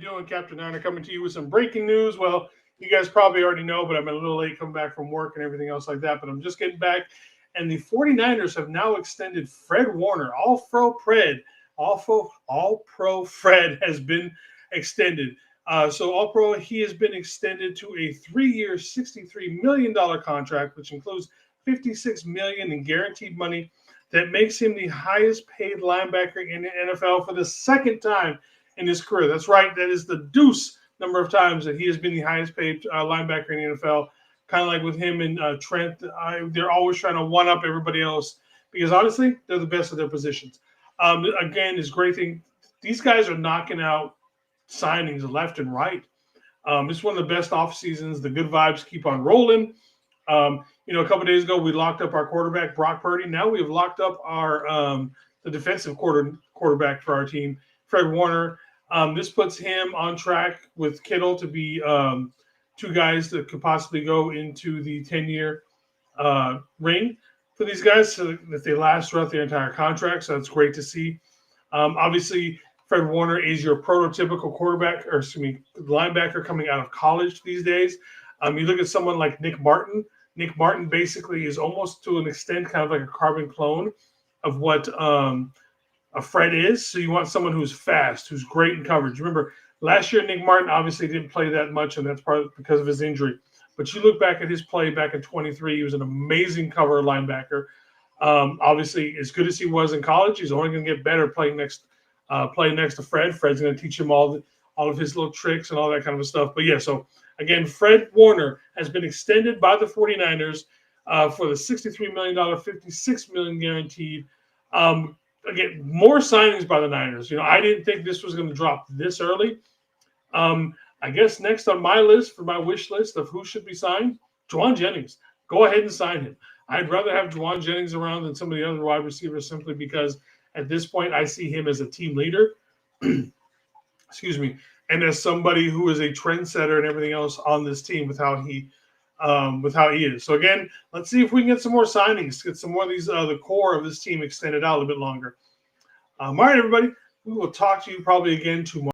doing? Captain Niner coming to you with some breaking news. Well, you guys probably already know, but I'm a little late coming back from work and everything else like that. But I'm just getting back. And the 49ers have now extended Fred Warner, All-Pro Fred has been extended. So All-Pro, he has been extended to a 3-year, $63 million contract, which includes $56 million in guaranteed money. That makes him the highest paid linebacker in the NFL for the second time in his career. That's right. That is the deuce number of times that he has been the highest paid linebacker in the NFL. Kind of like with him and Trent, they're always trying to one-up everybody else because, honestly, they're the best of their positions. Again, it's a great thing. These guys are knocking out signings left and right. It's one of the best off seasons. The good vibes keep on rolling. A couple of days ago, we locked up our quarterback, Brock Purdy. Now we have locked up our the defensive quarterback for our team, Fred Warner. This puts him on track with Kittle to be two guys that could possibly go into the 10-year ring for these guys so that they last throughout their entire contract. So that's great to see. Obviously, Fred Warner is your prototypical linebacker coming out of college these days. You look at someone like Nick Martin. Nick Martin basically is almost to an extent kind of like a carbon clone of what a Fred is. So you want someone who's fast, who's great in coverage. Remember, last year Nick Martin obviously didn't play that much, and that's probably because of his injury. But you look back at his play back in 23, he was an amazing cover linebacker. Obviously, as good as he was in college, he's only going to get better playing next to Fred. Fred's going to teach him all of his little tricks and all that kind of stuff. But yeah, so again, Fred Warner has been extended by the 49ers for the $63 million, $56 million guaranteed. Again, more signings by the Niners. I didn't think this was going to drop this early. I guess next on my list for my wish list of who should be signed, Jauan Jennings. Go ahead and sign him. I'd rather have Jauan Jennings around than some of the other wide receivers simply because at this point I see him as a team leader. Excuse me. And as somebody who is a trendsetter and everything else on this team with how he is. So again, let's see if we can get some more signings, get some more of these the core of this team extended out a little bit longer. All right, everybody. We will talk to you probably again tomorrow.